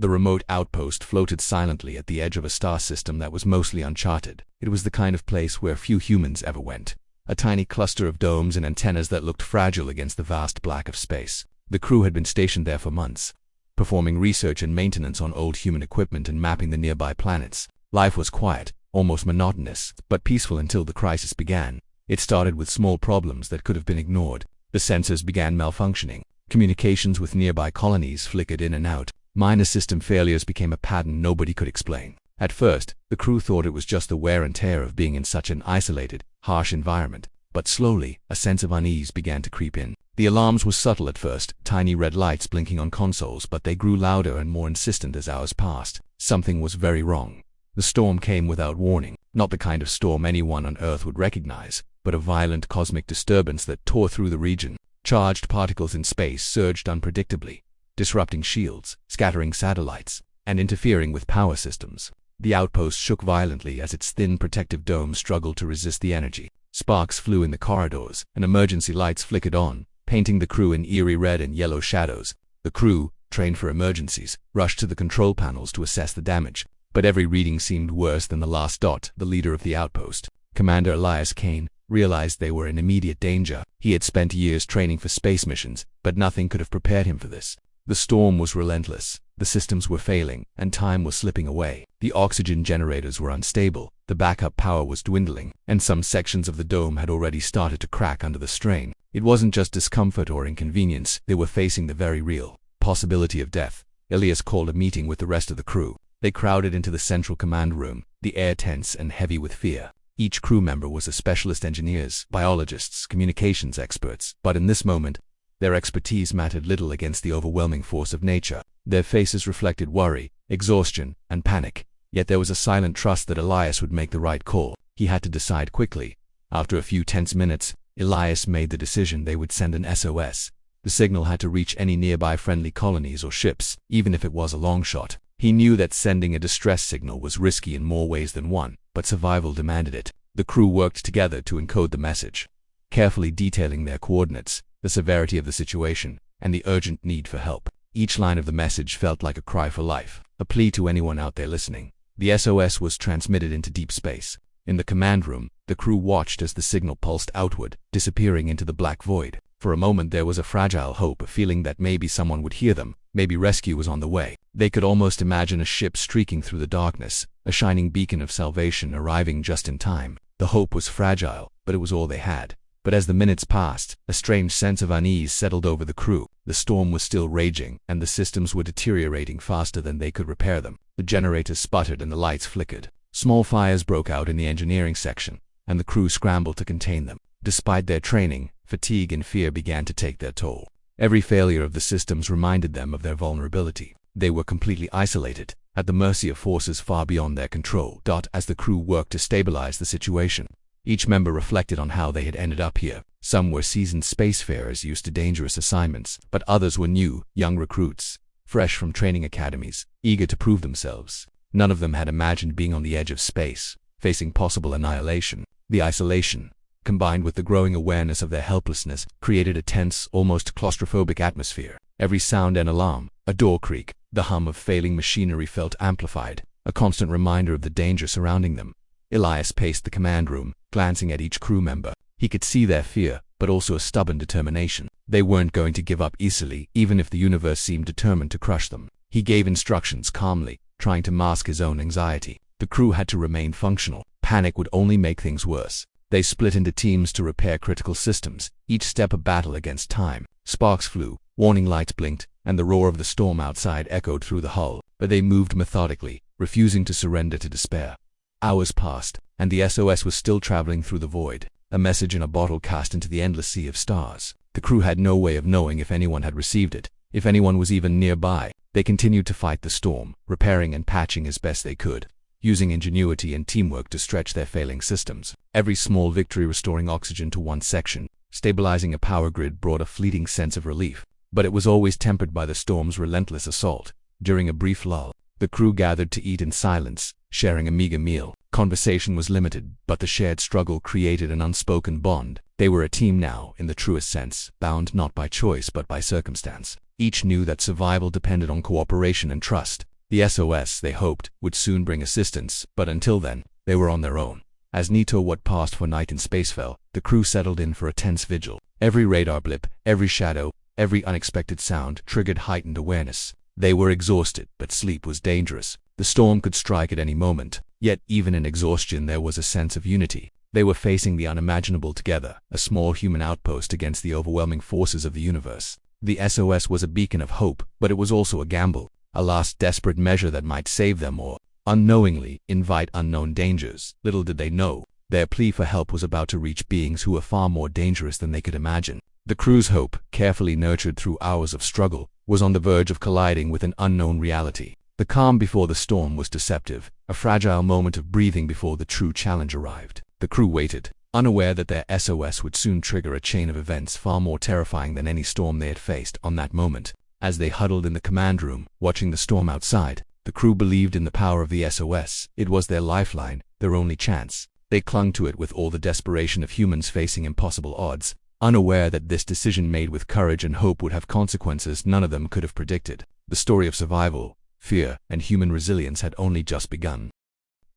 The remote outpost floated silently at the edge of a star system that was mostly uncharted. It was the kind of place where few humans ever went. A tiny cluster of domes and antennas that looked fragile against the vast black of space. The crew had been stationed there for months, performing research and maintenance on old human equipment and mapping the nearby planets. Life was quiet, almost monotonous, but peaceful until the crisis began. It started with small problems that could have been ignored. The sensors began malfunctioning. Communications with nearby colonies flickered in and out. Minor system failures became a pattern nobody could explain. At first, the crew thought it was just the wear and tear of being in such an isolated, harsh environment. But slowly, a sense of unease began to creep in. The alarms were subtle at first, tiny red lights blinking on consoles, but they grew louder and more insistent as hours passed. Something was very wrong. The storm came without warning. Not the kind of storm anyone on Earth would recognize, but a violent cosmic disturbance that tore through the region. Charged particles in space surged unpredictably, disrupting shields, scattering satellites, and interfering with power systems. The outpost shook violently as its thin protective dome struggled to resist the energy. Sparks flew in the corridors, and emergency lights flickered on, painting the crew in eerie red and yellow shadows. The crew, trained for emergencies, rushed to the control panels to assess the damage. But every reading seemed worse than the last dot. The leader of the outpost, Commander Elias Kane, realized they were in immediate danger. He had spent years training for space missions, but nothing could have prepared him for this. The storm was relentless. The systems were failing, and time was slipping away. The oxygen generators were unstable, the backup power was dwindling, and some sections of the dome had already started to crack under the strain. It wasn't just discomfort or inconvenience. They were facing the very real possibility of death. Elias called a meeting with the rest of the crew. They crowded into the central command room, the air tense and heavy with fear. Each crew member was a specialist: engineers, biologists, communications experts. But in this moment, their expertise mattered little against the overwhelming force of nature. Their faces reflected worry, exhaustion, and panic. Yet there was a silent trust that Elias would make the right call. He had to decide quickly. After a few tense minutes, Elias made the decision. They would send an SOS. The signal had to reach any nearby friendly colonies or ships, even if it was a long shot. He knew that sending a distress signal was risky in more ways than one, but survival demanded it. The crew worked together to encode the message, carefully detailing their coordinates, the severity of the situation, and the urgent need for help. Each line of the message felt like a cry for life, a plea to anyone out there listening. The SOS was transmitted into deep space. In the command room, the crew watched as the signal pulsed outward, disappearing into the black void. For a moment there was a fragile hope, a feeling that maybe someone would hear them, maybe rescue was on the way. They could almost imagine a ship streaking through the darkness, a shining beacon of salvation arriving just in time. The hope was fragile, but it was all they had. But as the minutes passed, a strange sense of unease settled over the crew. The storm was still raging, and the systems were deteriorating faster than they could repair them. The generators sputtered and the lights flickered. Small fires broke out in the engineering section, and the crew scrambled to contain them. Despite their training, fatigue and fear began to take their toll. Every failure of the systems reminded them of their vulnerability. They were completely isolated, at the mercy of forces far beyond their control. As the crew worked to stabilize the situation, each member reflected on how they had ended up here. Some were seasoned spacefarers used to dangerous assignments, but others were new, young recruits, fresh from training academies, eager to prove themselves. None of them had imagined being on the edge of space, facing possible annihilation. The isolation, combined with the growing awareness of their helplessness, created a tense, almost claustrophobic atmosphere. Every sound and alarm, a door creak, the hum of failing machinery felt amplified, a constant reminder of the danger surrounding them. Elias paced the command room, glancing at each crew member. He could see their fear, but also a stubborn determination. They weren't going to give up easily, even if the universe seemed determined to crush them. He gave instructions calmly, trying to mask his own anxiety. The crew had to remain functional. Panic would only make things worse. They split into teams to repair critical systems, each step a battle against time. Sparks flew, warning lights blinked, and the roar of the storm outside echoed through the hull. But they moved methodically, refusing to surrender to despair. Hours passed, and the SOS was still traveling through the void, a message in a bottle cast into the endless sea of stars. The crew had no way of knowing if anyone had received it, if anyone was even nearby. They continued to fight the storm, repairing and patching as best they could, using ingenuity and teamwork to stretch their failing systems. Every small victory restoring oxygen to one section, stabilizing a power grid brought a fleeting sense of relief. But it was always tempered by the storm's relentless assault. During a brief lull, the crew gathered to eat in silence, sharing a meager meal. Conversation was limited, but the shared struggle created an unspoken bond. They were a team now, in the truest sense, bound not by choice but by circumstance. Each knew that survival depended on cooperation and trust. The SOS, they hoped, would soon bring assistance, but until then, they were on their own. As Nito what passed for night in space fell, the crew settled in for a tense vigil. Every radar blip, every shadow, every unexpected sound triggered heightened awareness. They were exhausted, but sleep was dangerous. The storm could strike at any moment, yet even in exhaustion there was a sense of unity. They were facing the unimaginable together, a small human outpost against the overwhelming forces of the universe. The SOS was a beacon of hope, but it was also a gamble, a last desperate measure that might save them or, unknowingly, invite unknown dangers. Little did they know, their plea for help was about to reach beings who were far more dangerous than they could imagine. The crew's hope, carefully nurtured through hours of struggle, was on the verge of colliding with an unknown reality. The calm before the storm was deceptive, a fragile moment of breathing before the true challenge arrived. The crew waited, unaware that their SOS would soon trigger a chain of events far more terrifying than any storm they had faced on that moment. As they huddled in the command room, watching the storm outside, the crew believed in the power of the SOS. It was their lifeline, their only chance. They clung to it with all the desperation of humans facing impossible odds, unaware that this decision made with courage and hope would have consequences none of them could have predicted. The story of survival, fear, and human resilience had only just begun.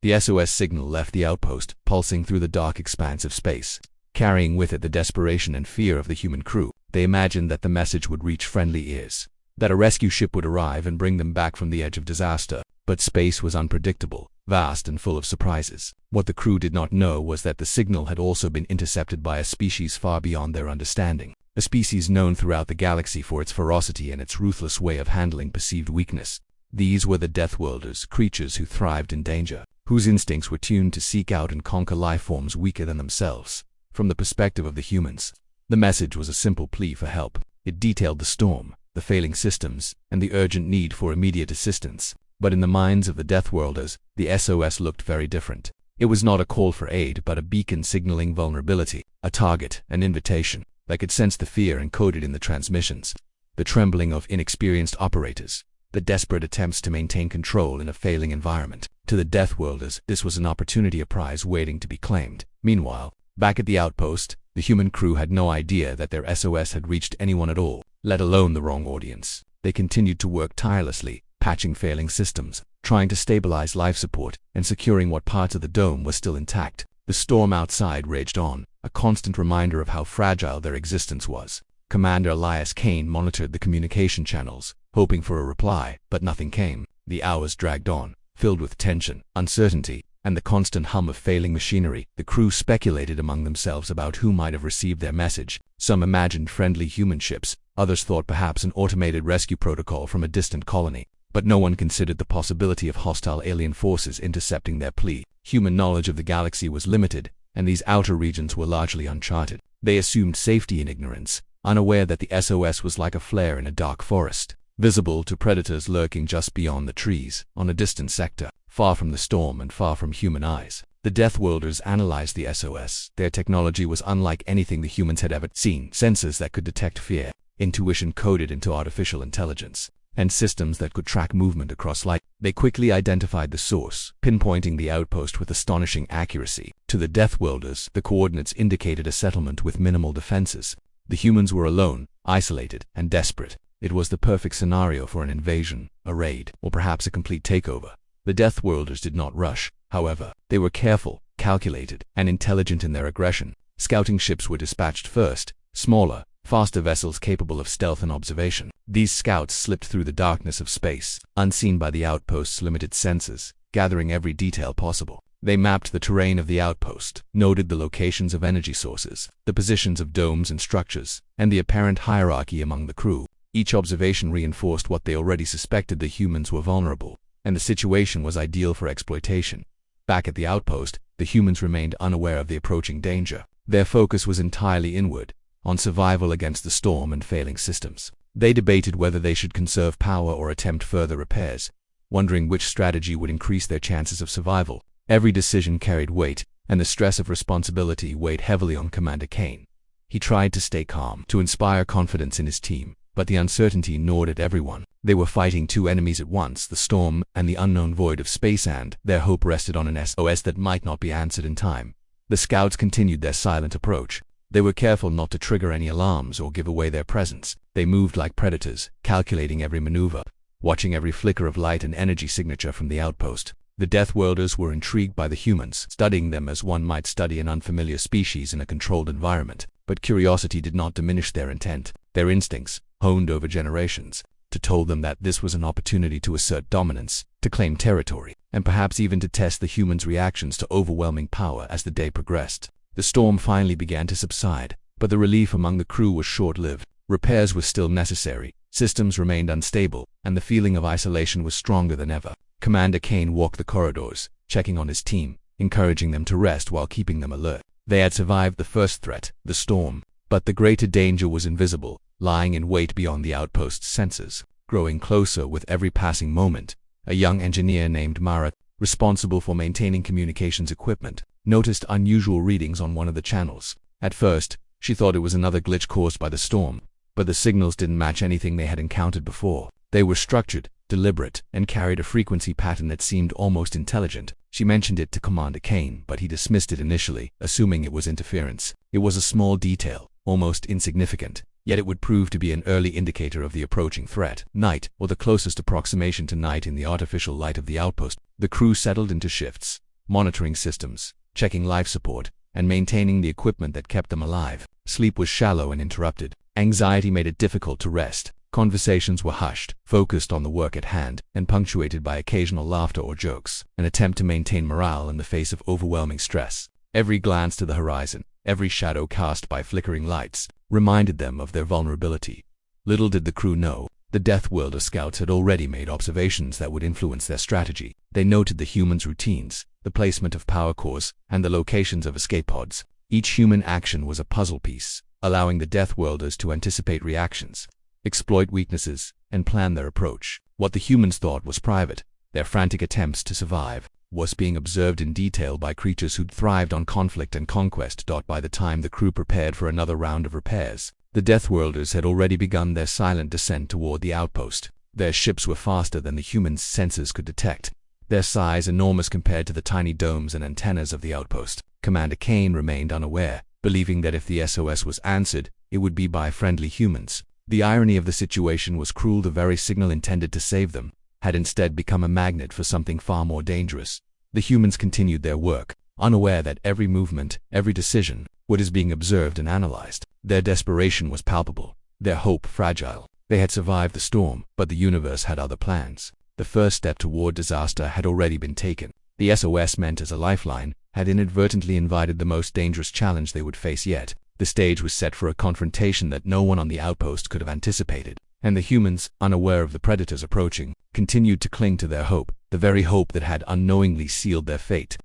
The SOS signal left the outpost, pulsing through the dark expanse of space, carrying with it the desperation and fear of the human crew. They imagined that the message would reach friendly ears, that a rescue ship would arrive and bring them back from the edge of disaster. But space was unpredictable, vast and full of surprises. What the crew did not know was that the signal had also been intercepted by a species far beyond their understanding, a species known throughout the galaxy for its ferocity and its ruthless way of handling perceived weakness. These were the Deathworlders, creatures who thrived in danger, whose instincts were tuned to seek out and conquer life forms weaker than themselves. From the perspective of the humans, the message was a simple plea for help. It detailed the storm, the failing systems, and the urgent need for immediate assistance. But in the minds of the Deathworlders, the SOS looked very different. It was not a call for aid, but a beacon signaling vulnerability, a target, an invitation. They could sense the fear encoded in the transmissions, the trembling of inexperienced operators, the desperate attempts to maintain control in a failing environment. To the Deathworlders, this was an opportunity, a prize waiting to be claimed. Meanwhile, back at the outpost, the human crew had no idea that their SOS had reached anyone at all, let alone the wrong audience. They continued to work tirelessly, patching failing systems, trying to stabilize life support, and securing what parts of the dome were still intact. The storm outside raged on, a constant reminder of how fragile their existence was. Commander Elias Kane monitored the communication channels, hoping for a reply, but nothing came. The hours dragged on, filled with tension, uncertainty, and the constant hum of failing machinery. The crew speculated among themselves about who might have received their message. Some imagined friendly human ships, others thought perhaps an automated rescue protocol from a distant colony. But no one considered the possibility of hostile alien forces intercepting their plea. Human knowledge of the galaxy was limited, and these outer regions were largely uncharted. They assumed safety in ignorance, unaware that the SOS was like a flare in a dark forest, visible to predators lurking just beyond the trees, on a distant sector, far from the storm and far from human eyes. The Deathworlders analyzed the SOS. Their technology was unlike anything the humans had ever seen. Sensors that could detect fear, intuition coded into artificial intelligence, and systems that could track movement across light. They quickly identified the source, pinpointing the outpost with astonishing accuracy. To the Deathworlders, the coordinates indicated a settlement with minimal defenses. The humans were alone, isolated, and desperate. It was the perfect scenario for an invasion, a raid, or perhaps a complete takeover. The Deathworlders did not rush, however. They were careful, calculated, and intelligent in their aggression. Scouting ships were dispatched first, smaller, faster vessels capable of stealth and observation. These scouts slipped through the darkness of space, unseen by the outpost's limited sensors, gathering every detail possible. They mapped the terrain of the outpost, noted the locations of energy sources, the positions of domes and structures, and the apparent hierarchy among the crew. Each observation reinforced what they already suspected: the humans were vulnerable, and the situation was ideal for exploitation. Back at the outpost, the humans remained unaware of the approaching danger. Their focus was entirely inward, on survival against the storm and failing systems. They debated whether they should conserve power or attempt further repairs, wondering which strategy would increase their chances of survival. Every decision carried weight, and the stress of responsibility weighed heavily on Commander Kane. He tried to stay calm, to inspire confidence in his team, but the uncertainty gnawed at everyone. They were fighting two enemies at once: the storm and the unknown void of space, and their hope rested on an SOS that might not be answered in time. The scouts continued their silent approach. They were careful not to trigger any alarms or give away their presence. They moved like predators, calculating every maneuver, watching every flicker of light and energy signature from the outpost. The Deathworlders were intrigued by the humans, studying them as one might study an unfamiliar species in a controlled environment. But curiosity did not diminish their intent. Their instincts, honed over generations, told them that this was an opportunity to assert dominance, to claim territory, and perhaps even to test the humans' reactions to overwhelming power as the day progressed. The storm finally began to subside, but the relief among the crew was short-lived. Repairs were still necessary, systems remained unstable, and the feeling of isolation was stronger than ever. Commander Kane walked the corridors, checking on his team, encouraging them to rest while keeping them alert. They had survived the first threat, the storm, but the greater danger was invisible, lying in wait beyond the outpost's sensors. Growing closer with every passing moment, a young engineer named Mara, responsible for maintaining communications equipment, noticed unusual readings on one of the channels. At first, she thought it was another glitch caused by the storm, but the signals didn't match anything they had encountered before. They were structured, deliberate, and carried a frequency pattern that seemed almost intelligent. She mentioned it to Commander Kane, but he dismissed it initially, assuming it was interference. It was a small detail, almost insignificant, yet it would prove to be an early indicator of the approaching threat. Night, or the closest approximation to night in the artificial light of the outpost. The crew settled into shifts, monitoring systems, checking life support, and maintaining the equipment that kept them alive. Sleep was shallow and interrupted. Anxiety made it difficult to rest. Conversations were hushed, focused on the work at hand, and punctuated by occasional laughter or jokes, an attempt to maintain morale in the face of overwhelming stress. Every glance to the horizon, every shadow cast by flickering lights, reminded them of their vulnerability. Little did the crew know, the Deathworlder scouts had already made observations that would influence their strategy. They noted the humans' routines, the placement of power cores, and the locations of escape pods. Each human action was a puzzle piece, allowing the Deathworlders to anticipate reactions, exploit weaknesses, and plan their approach. What the humans thought was private, their frantic attempts to survive, was being observed in detail by creatures who'd thrived on conflict and conquest. By the time the crew prepared for another round of repairs, the Deathworlders had already begun their silent descent toward the outpost. Their ships were faster than the humans' sensors could detect, their size enormous compared to the tiny domes and antennas of the outpost. Commander Kane remained unaware, believing that if the SOS was answered, it would be by friendly humans. The irony of the situation was cruel. The very signal intended to save them had instead become a magnet for something far more dangerous. The humans continued their work, unaware that every movement, every decision, was being observed and analyzed. Their desperation was palpable, their hope fragile. They had survived the storm, but the universe had other plans. The first step toward disaster had already been taken. The SOS, meant as a lifeline, had inadvertently invited the most dangerous challenge they would face yet. The stage was set for a confrontation that no one on the outpost could have anticipated, and the humans, unaware of the predators approaching, continued to cling to their hope, the very hope that had unknowingly sealed their fate.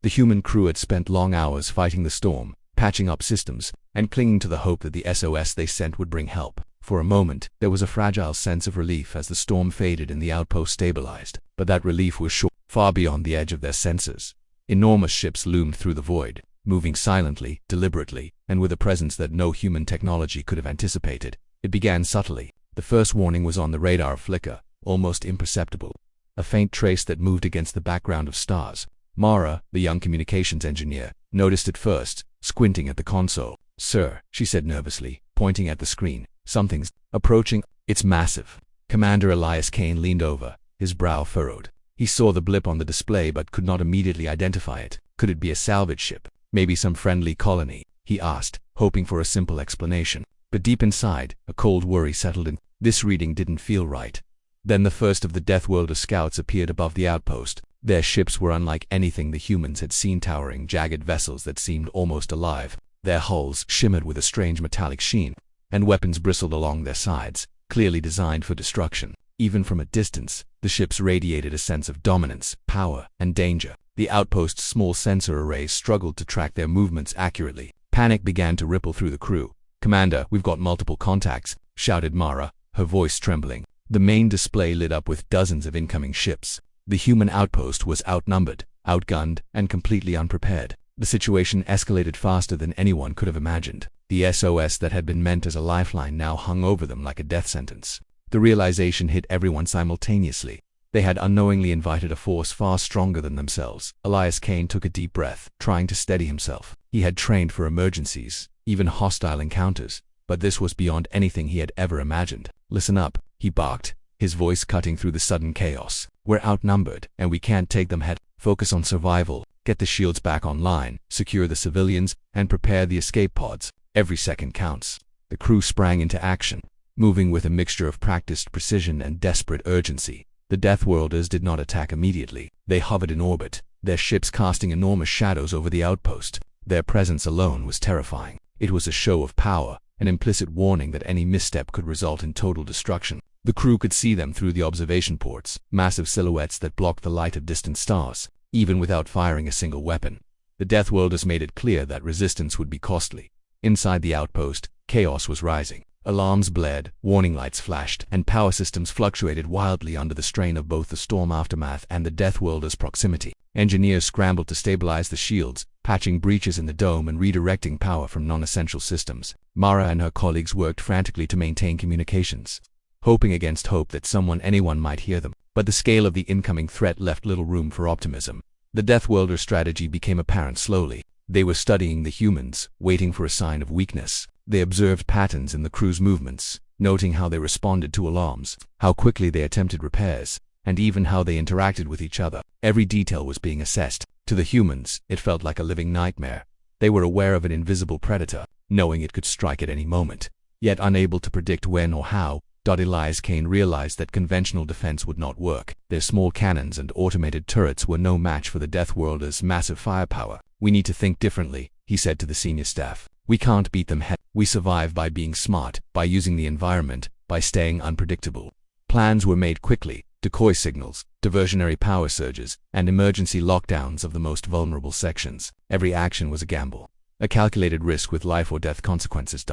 The human crew had spent long hours fighting the storm, patching up systems, and clinging to the hope that the SOS they sent would bring help. For a moment, there was a fragile sense of relief as the storm faded and the outpost stabilized, but that relief was short. Far beyond the edge of their sensors, enormous ships loomed through the void, moving silently, deliberately, and with a presence that no human technology could have anticipated. It began subtly. The first warning was on the radar: a flicker, almost imperceptible, a faint trace that moved against the background of stars. Mara, the young communications engineer, noticed it first, squinting at the console. "Sir," she said nervously, pointing at the screen, "something's approaching. It's massive." Commander Elias Kane leaned over, his brow furrowed. He saw the blip on the display but could not immediately identify it. Could it be a salvage ship? Maybe some friendly colony? He asked, hoping for a simple explanation. But deep inside, a cold worry settled in. This reading didn't feel right. Then the first of the Deathworlder scouts appeared above the outpost. Their ships were unlike anything the humans had seen, towering, jagged vessels that seemed almost alive. Their hulls shimmered with a strange metallic sheen, and weapons bristled along their sides, clearly designed for destruction. Even from a distance, the ships radiated a sense of dominance, power, and danger. The outpost's small sensor arrays struggled to track their movements accurately. Panic began to ripple through the crew. "Commander, we've got multiple contacts," shouted Mara, her voice trembling. The main display lit up with dozens of incoming ships. The human outpost was outnumbered, outgunned, and completely unprepared. The situation escalated faster than anyone could have imagined. The SOS that had been meant as a lifeline now hung over them like a death sentence. The realization hit everyone simultaneously. They had unknowingly invited a force far stronger than themselves. Elias Kane took a deep breath, trying to steady himself. He had trained for emergencies, even hostile encounters, but this was beyond anything he had ever imagined. "Listen up," he barked, his voice cutting through the sudden chaos. "We're outnumbered, and we can't take them head. Focus on survival, get the shields back online, secure the civilians, and prepare the escape pods. Every second counts." The crew sprang into action, moving with a mixture of practiced precision and desperate urgency. The Deathworlders did not attack immediately. They hovered in orbit, their ships casting enormous shadows over the outpost. Their presence alone was terrifying. It was a show of power, an implicit warning that any misstep could result in total destruction. The crew could see them through the observation ports, massive silhouettes that blocked the light of distant stars, even without firing a single weapon. The Deathworlders made it clear that resistance would be costly. Inside the outpost, chaos was rising. Alarms blared, warning lights flashed, and power systems fluctuated wildly under the strain of both the storm aftermath and the Deathworlders' proximity. Engineers scrambled to stabilize the shields, patching breaches in the dome and redirecting power from non-essential systems. Mara and her colleagues worked frantically to maintain communications, hoping against hope that anyone might hear them. But the scale of the incoming threat left little room for optimism. The Deathworlder strategy became apparent slowly. They were studying the humans, waiting for a sign of weakness. They observed patterns in the crew's movements, noting how they responded to alarms, how quickly they attempted repairs, and even how they interacted with each other. Every detail was being assessed. To the humans, it felt like a living nightmare. They were aware of an invisible predator, knowing it could strike at any moment, yet unable to predict when or how. Elias Kane realized that conventional defense would not work. Their small cannons and automated turrets were no match for the Deathworlders' massive firepower. "We need to think differently," he said to the senior staff. "We can't beat them head. We survive by being smart, by using the environment, by staying unpredictable." Plans were made quickly: decoy signals, diversionary power surges, and emergency lockdowns of the most vulnerable sections. Every action was a gamble, a calculated risk with life or death consequences.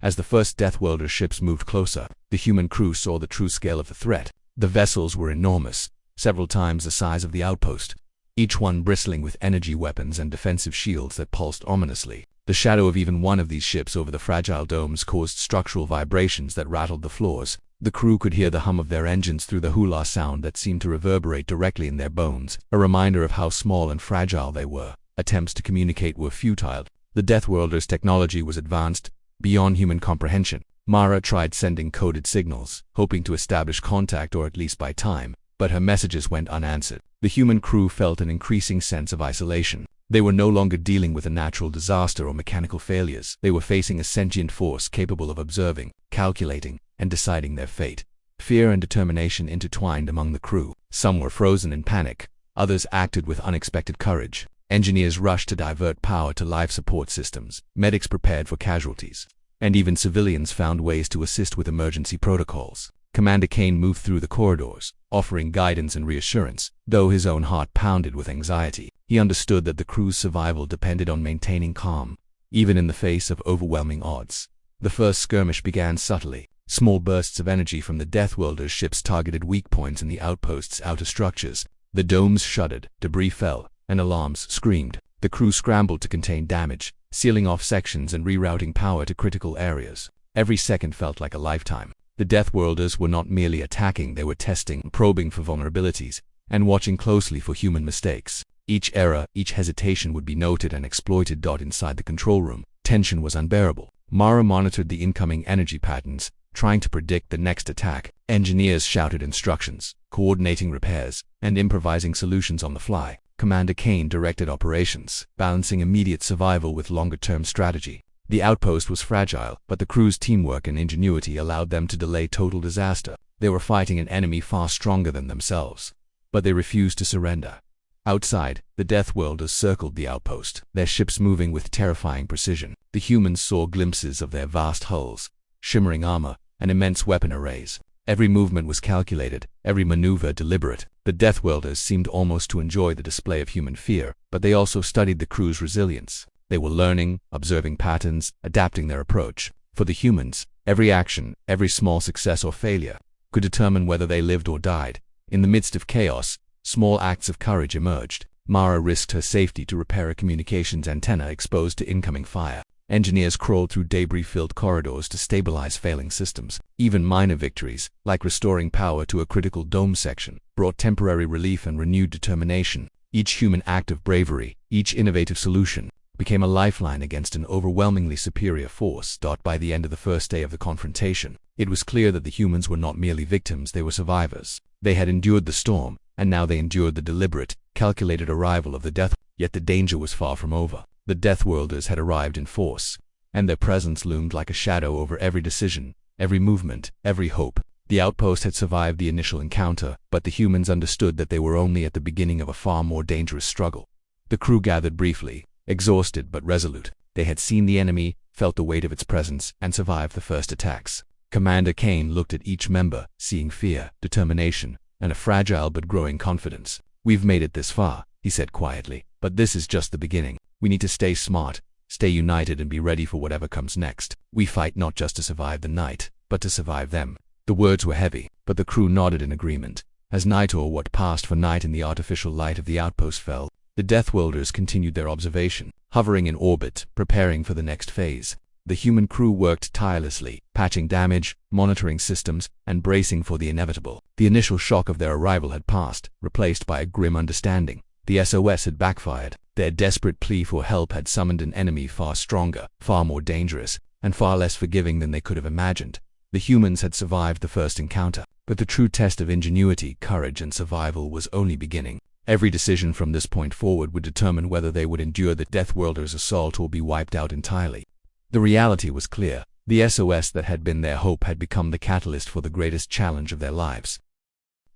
As the first Deathworlder ships moved closer, the human crew saw the true scale of the threat. The vessels were enormous, several times the size of the outpost, each one bristling with energy weapons and defensive shields that pulsed ominously. The shadow of even one of these ships over the fragile domes caused structural vibrations that rattled the floors. The crew could hear the hum of their engines through the hula sound that seemed to reverberate directly in their bones, a reminder of how small and fragile they were. Attempts to communicate were futile. The Deathworlders' technology was advanced, beyond human comprehension. Mara tried sending coded signals, hoping to establish contact or at least buy time, but her messages went unanswered. The human crew felt an increasing sense of isolation. They were no longer dealing with a natural disaster or mechanical failures. They were facing a sentient force capable of observing, calculating, and deciding their fate. Fear and determination intertwined among the crew. Some were frozen in panic, others acted with unexpected courage. Engineers rushed to divert power to life support systems, medics prepared for casualties, and even civilians found ways to assist with emergency protocols. Commander Kane moved through the corridors, offering guidance and reassurance, though his own heart pounded with anxiety. He understood that the crew's survival depended on maintaining calm, even in the face of overwhelming odds. The first skirmish began subtly. Small bursts of energy from the Deathworlders' ships targeted weak points in the outpost's outer structures. The domes shuddered, debris fell, and alarms screamed. The crew scrambled to contain damage, sealing off sections and rerouting power to critical areas. Every second felt like a lifetime. The Deathworlders were not merely attacking, they were testing, probing for vulnerabilities, and watching closely for human mistakes. Each error, each hesitation would be noted and exploited. Inside the control room, tension was unbearable. Mara monitored the incoming energy patterns, trying to predict the next attack. Engineers shouted instructions, coordinating repairs, and improvising solutions on the fly. Commander Kane directed operations, balancing immediate survival with longer-term strategy. The outpost was fragile, but the crew's teamwork and ingenuity allowed them to delay total disaster. They were fighting an enemy far stronger than themselves, but they refused to surrender. Outside, the Deathworlders circled the outpost, their ships moving with terrifying precision. The humans saw glimpses of their vast hulls, shimmering armor, and immense weapon arrays. Every movement was calculated, every maneuver deliberate. The Deathworlders seemed almost to enjoy the display of human fear, but they also studied the crew's resilience. They were learning, observing patterns, adapting their approach. For the humans, every action, every small success or failure, could determine whether they lived or died. In the midst of chaos, small acts of courage emerged. Mara risked her safety to repair a communications antenna exposed to incoming fire. Engineers crawled through debris-filled corridors to stabilize failing systems. Even minor victories, like restoring power to a critical dome section, brought temporary relief and renewed determination. Each human act of bravery, each innovative solution, became a lifeline against an overwhelmingly superior force. By the end of the first day of the confrontation, it was clear that the humans were not merely victims, they were survivors. They had endured the storm, and now they endured the deliberate, calculated arrival of the Death. Yet the danger was far from over. The Deathworlders had arrived in force, and their presence loomed like a shadow over every decision, every movement, every hope. The outpost had survived the initial encounter, but the humans understood that they were only at the beginning of a far more dangerous struggle. The crew gathered briefly, exhausted but resolute. They had seen the enemy, felt the weight of its presence, and survived the first attacks. Commander Kane looked at each member, seeing fear, determination, and a fragile but growing confidence. "We've made it this far," he said quietly, "but this is just the beginning. We need to stay smart, stay united, and be ready for whatever comes next. We fight not just to survive the night, but to survive them." The words were heavy, but the crew nodded in agreement. As night, or what passed for night in the artificial light of the outpost, fell, the Deathworlders continued their observation, hovering in orbit, preparing for the next phase. The human crew worked tirelessly, patching damage, monitoring systems, and bracing for the inevitable. The initial shock of their arrival had passed, replaced by a grim understanding. The SOS had backfired. Their desperate plea for help had summoned an enemy far stronger, far more dangerous, and far less forgiving than they could have imagined. The humans had survived the first encounter, but the true test of ingenuity, courage, and survival was only beginning. Every decision from this point forward would determine whether they would endure the Deathworlders' assault or be wiped out entirely. The reality was clear. The SOS that had been their hope had become the catalyst for the greatest challenge of their lives.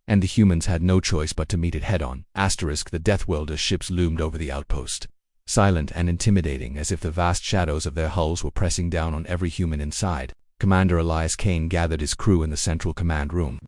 And the humans had no choice but to meet it head-on. The Deathworlders' ships loomed over the outpost, silent and intimidating, as if the vast shadows of their hulls were pressing down on every human inside. Commander Elias Kane gathered his crew in the central command room,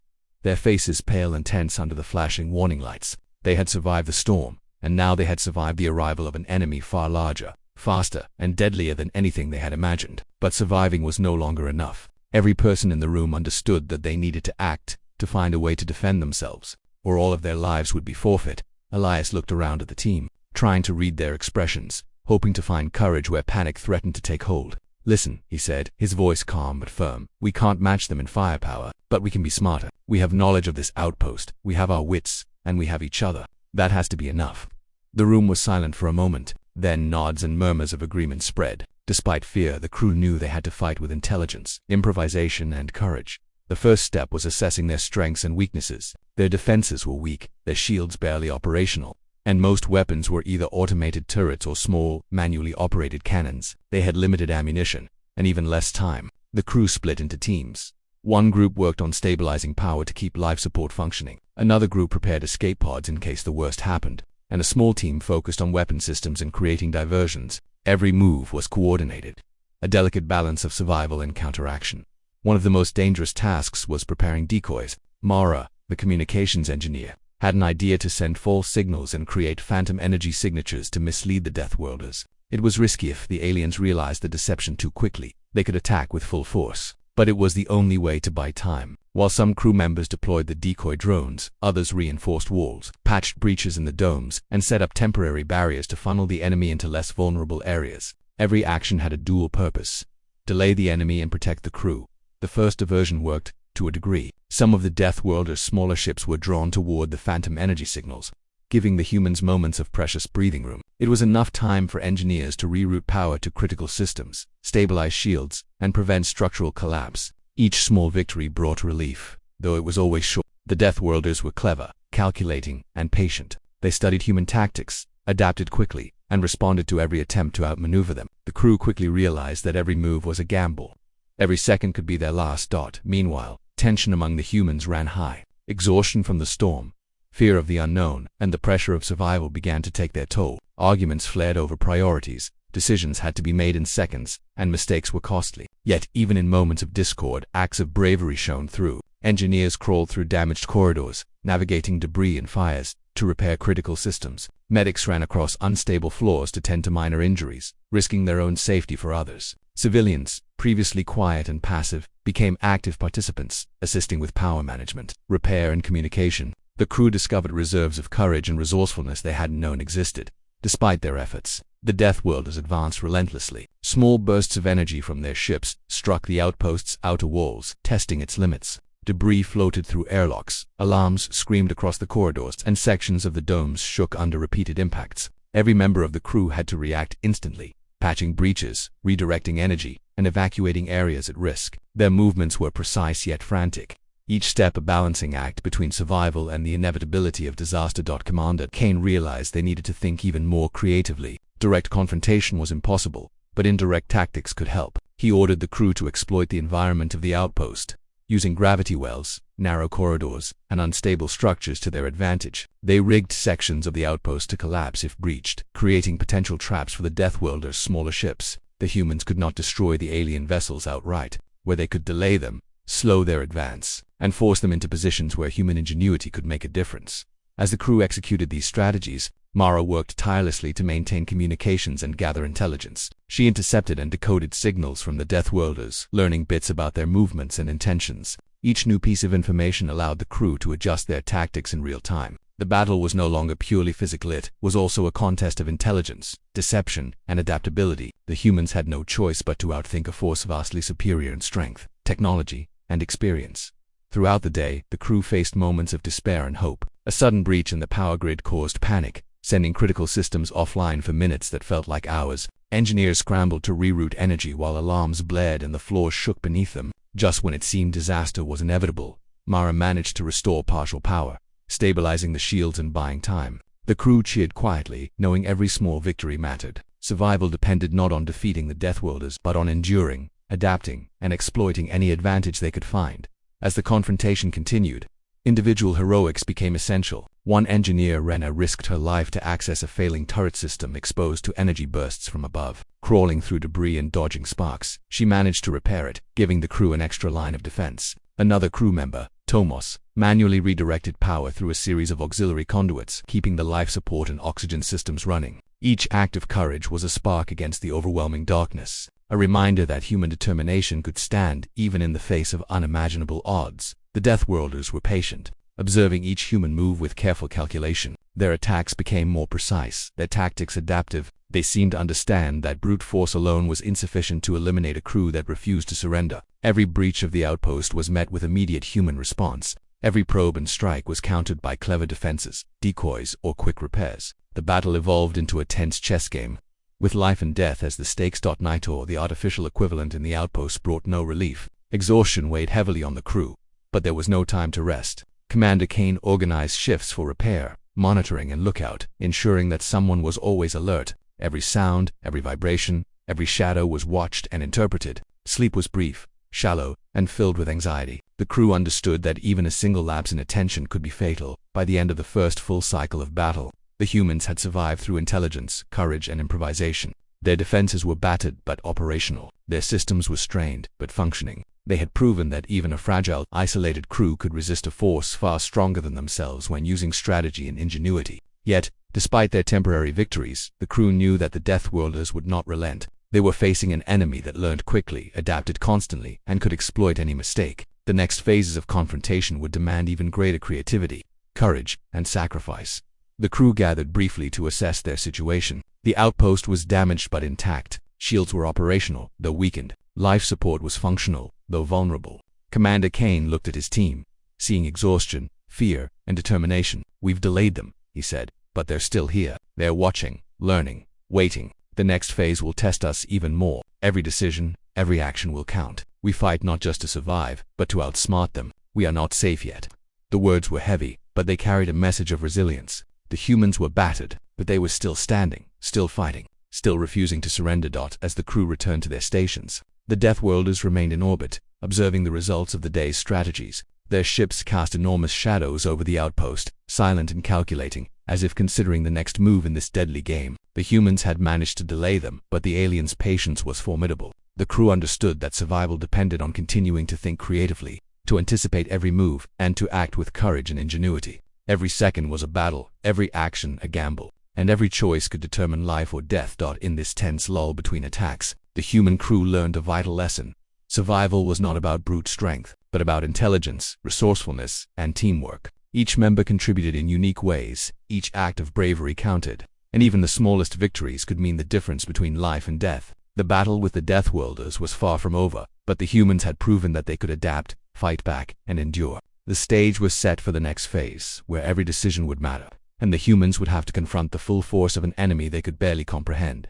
their faces pale and tense under the flashing warning lights. They had survived the storm, and now they had survived the arrival of an enemy far larger, faster, and deadlier than anything they had imagined. But surviving was no longer enough. Every person in the room understood that they needed to act, to find a way to defend themselves, or all of their lives would be forfeit. Elias looked around at the team, trying to read their expressions, hoping to find courage where panic threatened to take hold. "Listen," he said, his voice calm but firm. "We can't match them in firepower, but we can be smarter. We have knowledge of this outpost, we have our wits, and we have each other. That has to be enough." The room was silent for a moment, then nods and murmurs of agreement spread. Despite fear, the crew knew they had to fight with intelligence, improvisation, and courage. The first step was assessing their strengths and weaknesses. Their defenses were weak, their shields barely operational, and most weapons were either automated turrets or small, manually operated cannons. They had limited ammunition, and even less time. The crew split into teams. One group worked on stabilizing power to keep life support functioning. Another group prepared escape pods in case the worst happened, and a small team focused on weapon systems and creating diversions. Every move was coordinated, a delicate balance of survival and counteraction. One of the most dangerous tasks was preparing decoys. Mara, the communications engineer, had an idea to send false signals and create phantom energy signatures to mislead the Deathworlders. It was risky. If the aliens realized the deception too quickly, they could attack with full force. But it was the only way to buy time. While some crew members deployed the decoy drones, others reinforced walls, patched breaches in the domes, and set up temporary barriers to funnel the enemy into less vulnerable areas. Every action had a dual purpose: delay the enemy and protect the crew. The first diversion worked, to a degree. Some of the Deathworlders' smaller ships were drawn toward the phantom energy signals, giving the humans moments of precious breathing room. It was enough time for engineers to reroute power to critical systems, stabilize shields, and prevent structural collapse. Each small victory brought relief, though it was always short. The Deathworlders were clever, calculating, and patient. They studied human tactics, adapted quickly, and responded to every attempt to outmaneuver them. The crew quickly realized that every move was a gamble. Every second could be their last. Meanwhile, tension among the humans ran high. Exhaustion from the storm, fear of the unknown, and the pressure of survival began to take their toll. Arguments flared over priorities, decisions had to be made in seconds, and mistakes were costly. Yet, even in moments of discord, acts of bravery shone through. Engineers crawled through damaged corridors, navigating debris and fires, to repair critical systems. Medics ran across unstable floors to tend to minor injuries, risking their own safety for others. Civilians, previously quiet and passive, became active participants, assisting with power management, repair, and communication. The crew discovered reserves of courage and resourcefulness they hadn't known existed. Despite their efforts, the Deathworlders advanced relentlessly. Small bursts of energy from their ships struck the outpost's outer walls, testing its limits. Debris floated through airlocks, alarms screamed across the corridors, and sections of the domes shook under repeated impacts. Every member of the crew had to react instantly, patching breaches, redirecting energy, and evacuating areas at risk. Their movements were precise yet frantic, each step a balancing act between survival and the inevitability of disaster. Commander Kane realized they needed to think even more creatively. Direct confrontation was impossible, but indirect tactics could help. He ordered the crew to exploit the environment of the outpost, using gravity wells, narrow corridors, and unstable structures to their advantage. They rigged sections of the outpost to collapse if breached, creating potential traps for the Deathworlders' smaller ships. The humans could not destroy the alien vessels outright, where they could delay them, slow their advance, and force them into positions where human ingenuity could make a difference. As the crew executed these strategies, Mara worked tirelessly to maintain communications and gather intelligence. She intercepted and decoded signals from the Deathworlders, learning bits about their movements and intentions. Each new piece of information allowed the crew to adjust their tactics in real time. The battle was no longer purely physical, it was also a contest of intelligence, deception, and adaptability. The humans had no choice but to outthink a force vastly superior in strength, technology, and experience. Throughout the day, the crew faced moments of despair and hope. A sudden breach in the power grid caused panic, sending critical systems offline for minutes that felt like hours. Engineers scrambled to reroute energy while alarms blared and the floor shook beneath them. Just when it seemed disaster was inevitable, Mara managed to restore partial power, stabilizing the shields and buying time. The crew cheered quietly, knowing every small victory mattered. Survival depended not on defeating the Deathworlders, but on enduring, adapting, and exploiting any advantage they could find. As the confrontation continued, individual heroics became essential. One engineer risked her life to access a failing turret system exposed to energy bursts from above. Crawling through debris and dodging sparks, she managed to repair it, giving the crew an extra line of defense. Another crew member, Tomos, manually redirected power through a series of auxiliary conduits, keeping the life support and oxygen systems running. Each act of courage was a spark against the overwhelming darkness, a reminder that human determination could stand even in the face of unimaginable odds. The Deathworlders were patient, observing each human move with careful calculation. Their attacks became more precise, their tactics adaptive. They seemed to understand that brute force alone was insufficient to eliminate a crew that refused to surrender. Every breach of the outpost was met with immediate human response. Every probe and strike was countered by clever defenses, decoys, or quick repairs. The battle evolved into a tense chess game, with life and death as the stakes. Nitor, the artificial equivalent in the outpost, brought no relief. Exhaustion weighed heavily on the crew, but there was no time to rest. Commander Kane organized shifts for repair, monitoring, and lookout, ensuring that someone was always alert. Every sound, every vibration, every shadow was watched and interpreted. Sleep was brief, shallow, and filled with anxiety. The crew understood that even a single lapse in attention could be fatal. By the end of the first full cycle of battle, the humans had survived through intelligence, courage, and improvisation. Their defenses were battered but operational. Their systems were strained but functioning. They had proven that even a fragile, isolated crew could resist a force far stronger than themselves when using strategy and ingenuity. Yet, despite their temporary victories, the crew knew that the Deathworlders would not relent. They were facing an enemy that learned quickly, adapted constantly, and could exploit any mistake. The next phases of confrontation would demand even greater creativity, courage, and sacrifice. The crew gathered briefly to assess their situation. The outpost was damaged but intact. Shields were operational, though weakened. Life support was functional, though vulnerable. Commander Kane looked at his team, seeing exhaustion, fear, and determination. "We've delayed them," he said, "but they're still here. They're watching, learning, waiting. The next phase will test us even more. Every decision, every action will count. We fight not just to survive, but to outsmart them. We are not safe yet." The words were heavy, but they carried a message of resilience. The humans were battered, but they were still standing, still fighting, still refusing to surrender. As the crew returned to their stations, the Deathworlders remained in orbit, observing the results of the day's strategies. Their ships cast enormous shadows over the outpost, silent and calculating, as if considering the next move in this deadly game. The humans had managed to delay them, but the aliens' patience was formidable. The crew understood that survival depended on continuing to think creatively, to anticipate every move, and to act with courage and ingenuity. Every second was a battle, every action a gamble, and every choice could determine life or death. In this tense lull between attacks, the human crew learned a vital lesson. Survival was not about brute strength, but about intelligence, resourcefulness, and teamwork. Each member contributed in unique ways, each act of bravery counted, and even the smallest victories could mean the difference between life and death. The battle with the Deathworlders was far from over, but the humans had proven that they could adapt, fight back, and endure. The stage was set for the next phase, where every decision would matter, and the humans would have to confront the full force of an enemy they could barely comprehend.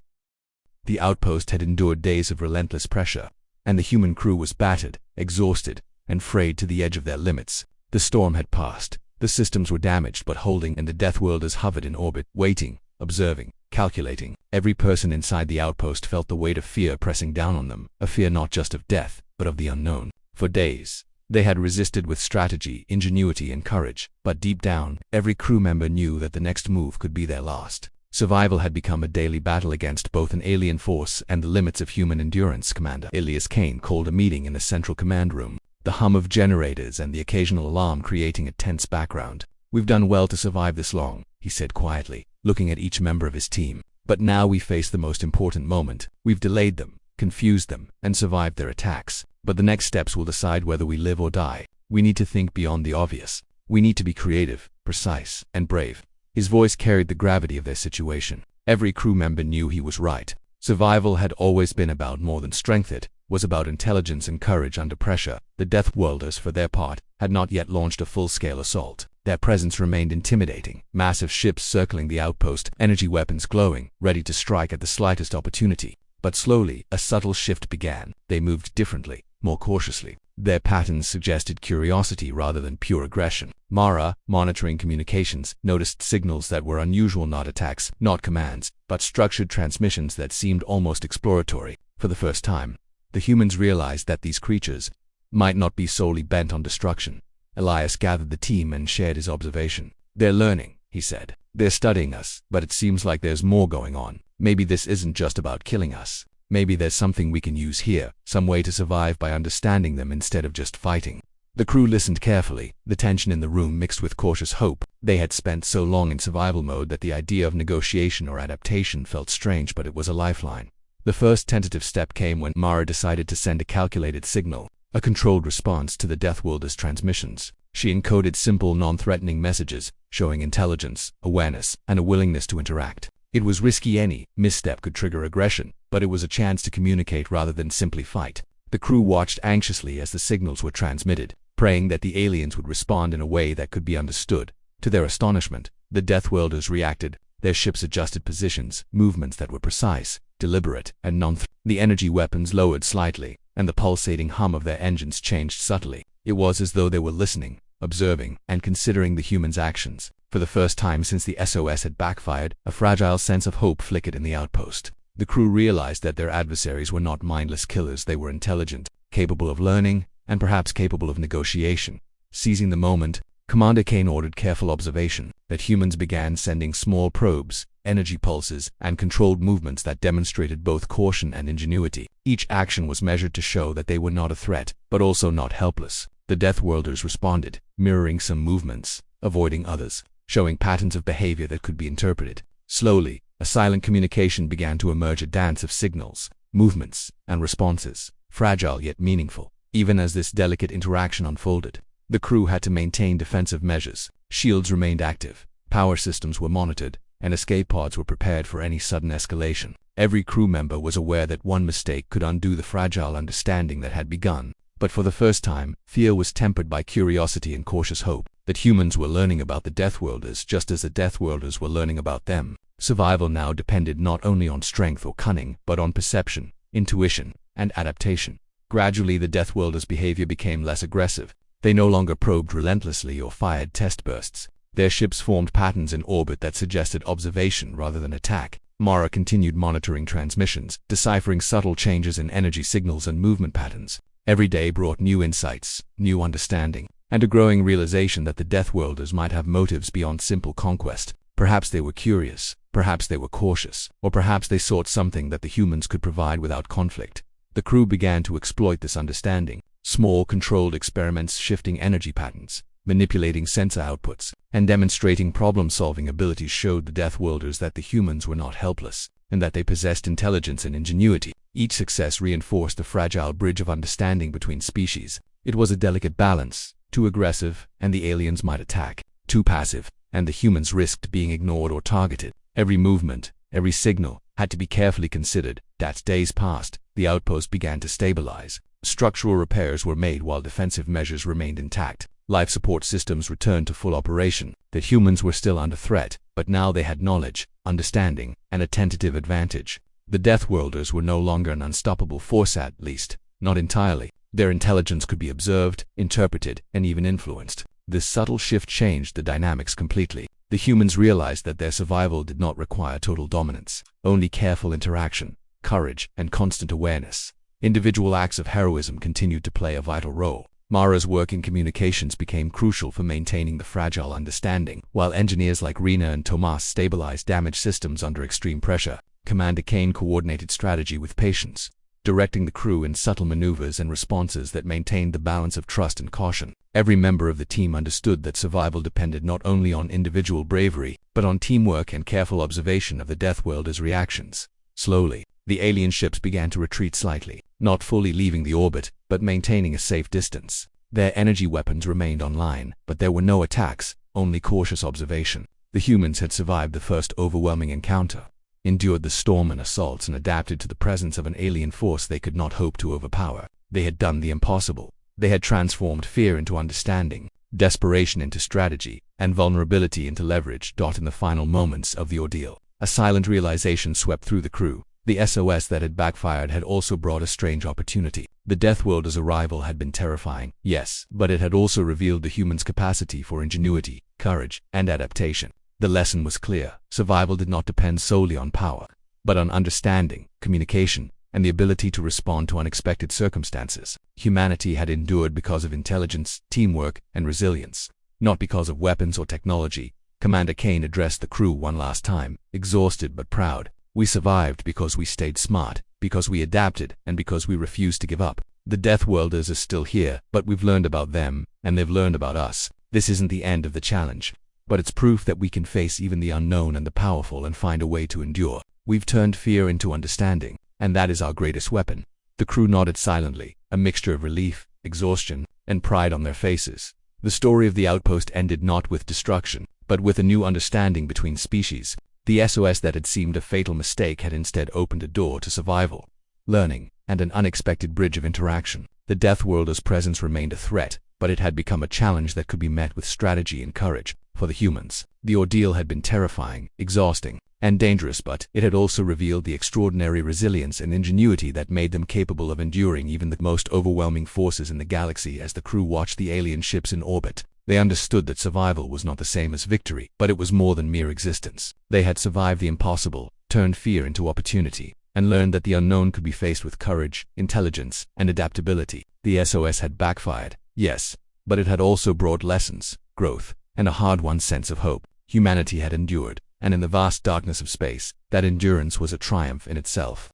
The outpost had endured days of relentless pressure, and the human crew was battered, exhausted, and frayed to the edge of their limits. The storm had passed, the systems were damaged but holding, and the Deathworlders hovered in orbit, waiting, observing, calculating. Every person inside the outpost felt the weight of fear pressing down on them, a fear not just of death, but of the unknown. For days, they had resisted with strategy, ingenuity, and courage, but deep down, every crew member knew that the next move could be their last. Survival had become a daily battle against both an alien force and the limits of human endurance. Commander Elias Kane called a meeting in the central command room, the hum of generators and the occasional alarm creating a tense background. "We've done well to survive this long," he said quietly, looking at each member of his team. "But now we face the most important moment. We've delayed them, confused them, and survived their attacks. But the next steps will decide whether we live or die. We need to think beyond the obvious. We need to be creative, precise, and brave." His voice carried the gravity of their situation. Every crew member knew he was right. Survival had always been about more than strength. It was about intelligence and courage under pressure. The Deathworlders, for their part, had not yet launched a full-scale assault. Their presence remained intimidating. Massive ships circling the outpost, energy weapons glowing, ready to strike at the slightest opportunity. But slowly, a subtle shift began. They moved differently, more cautiously. Their patterns suggested curiosity rather than pure aggression. Mara, monitoring communications, noticed signals that were unusual, not attacks, not commands, but structured transmissions that seemed almost exploratory. For the first time, the humans realized that these creatures might not be solely bent on destruction. Elias gathered the team and shared his observation. "They're learning," he said. "They're studying us, but it seems like there's more going on. Maybe this isn't just about killing us. Maybe there's something we can use here, some way to survive by understanding them instead of just fighting." The crew listened carefully, the tension in the room mixed with cautious hope. They had spent so long in survival mode that the idea of negotiation or adaptation felt strange, but it was a lifeline. The first tentative step came when Mara decided to send a calculated signal, a controlled response to the Deathworlders' transmissions. She encoded simple, non-threatening messages, showing intelligence, awareness, and a willingness to interact. It was risky. Any misstep could trigger aggression, but it was a chance to communicate rather than simply fight. The crew watched anxiously as the signals were transmitted, praying that the aliens would respond in a way that could be understood. To their astonishment, the Deathworlders reacted. Their ships adjusted positions, movements that were precise, deliberate, and non-threatening. The energy weapons lowered slightly, and the pulsating hum of their engines changed subtly. It was as though they were listening, observing, and considering the humans' actions. For the first time since the SOS had backfired, a fragile sense of hope flickered in the outpost. The crew realized that their adversaries were not mindless killers. They were intelligent, capable of learning, and perhaps capable of negotiation. Seizing the moment, Commander Kane ordered careful observation. That humans began sending small probes, energy pulses, and controlled movements that demonstrated both caution and ingenuity. Each action was measured to show that they were not a threat, but also not helpless. The Deathworlders responded, mirroring some movements, avoiding others, showing patterns of behavior that could be interpreted. Slowly, a silent communication began to emerge, a dance of signals, movements, and responses, fragile yet meaningful. Even as this delicate interaction unfolded, the crew had to maintain defensive measures. Shields remained active, power systems were monitored, and escape pods were prepared for any sudden escalation. Every crew member was aware that one mistake could undo the fragile understanding that had begun. But for the first time, fear was tempered by curiosity and cautious hope. That humans were learning about the Deathworlders just as the Deathworlders were learning about them. Survival now depended not only on strength or cunning, but on perception, intuition, and adaptation. Gradually, the Deathworlders' behavior became less aggressive. They no longer probed relentlessly or fired test bursts. Their ships formed patterns in orbit that suggested observation rather than attack. Mara continued monitoring transmissions, deciphering subtle changes in energy signals and movement patterns. Every day brought new insights, new understanding, and a growing realization that the Deathworlders might have motives beyond simple conquest. Perhaps they were curious, perhaps they were cautious, or perhaps they sought something that the humans could provide without conflict. The crew began to exploit this understanding. Small, controlled experiments shifting energy patterns, manipulating sensor outputs, and demonstrating problem-solving abilities showed the Deathworlders that the humans were not helpless, and that they possessed intelligence and ingenuity. Each success reinforced the fragile bridge of understanding between species. It was a delicate balance. Too aggressive, and the aliens might attack. Too passive, and the humans risked being ignored or targeted. Every movement, every signal, had to be carefully considered. As days passed, the outpost began to stabilize. Structural repairs were made while defensive measures remained intact. Life support systems returned to full operation. The humans were still under threat, but now they had knowledge, understanding, and a tentative advantage. The Deathworlders were no longer an unstoppable force, at least, not entirely. Their intelligence could be observed, interpreted, and even influenced. This subtle shift changed the dynamics completely. The humans realized that their survival did not require total dominance, only careful interaction, courage, and constant awareness. Individual acts of heroism continued to play a vital role. Mara's work in communications became crucial for maintaining the fragile understanding, while engineers like Rena and Tomas stabilized damaged systems under extreme pressure. Commander Kane coordinated strategy with patience, directing the crew in subtle maneuvers and responses that maintained the balance of trust and caution. Every member of the team understood that survival depended not only on individual bravery, but on teamwork and careful observation of the Deathworlders' reactions. Slowly, the alien ships began to retreat slightly, not fully leaving the orbit, but maintaining a safe distance. Their energy weapons remained online, but there were no attacks, only cautious observation. The humans had survived the first overwhelming encounter, endured the storm and assaults, and adapted to the presence of an alien force they could not hope to overpower. They had done the impossible. They had transformed fear into understanding, desperation into strategy, and vulnerability into leverage. In the final moments of the ordeal, a silent realization swept through the crew. The SOS that had backfired had also brought a strange opportunity. The Deathworlders' arrival had been terrifying, yes, but it had also revealed the humans' capacity for ingenuity, courage, and adaptation. The lesson was clear. Survival did not depend solely on power, but on understanding, communication, and the ability to respond to unexpected circumstances. Humanity had endured because of intelligence, teamwork, and resilience, not because of weapons or technology. Commander Kane addressed the crew one last time, exhausted but proud. We survived because we stayed smart, because we adapted, and because we refused to give up. The Deathworlders are still here, but we've learned about them, and they've learned about us. This isn't the end of the challenge, but it's proof that we can face even the unknown and the powerful and find a way to endure. We've turned fear into understanding, and that is our greatest weapon. The crew nodded silently, a mixture of relief, exhaustion, and pride on their faces. The story of the outpost ended not with destruction, but with a new understanding between species. The SOS that had seemed a fatal mistake had instead opened a door to survival, learning, and an unexpected bridge of interaction. The Deathworlders' presence remained a threat, but it had become a challenge that could be met with strategy and courage. For the humans, the ordeal had been terrifying, exhausting, and dangerous, but it had also revealed the extraordinary resilience and ingenuity that made them capable of enduring even the most overwhelming forces in the galaxy. As the crew watched the alien ships in orbit, they understood that survival was not the same as victory, but it was more than mere existence. They had survived the impossible, turned fear into opportunity, and learned that the unknown could be faced with courage, intelligence, and adaptability. The SOS had backfired, yes, but it had also brought lessons, growth, and a hard-won sense of hope. Humanity had endured, and in the vast darkness of space, that endurance was a triumph in itself.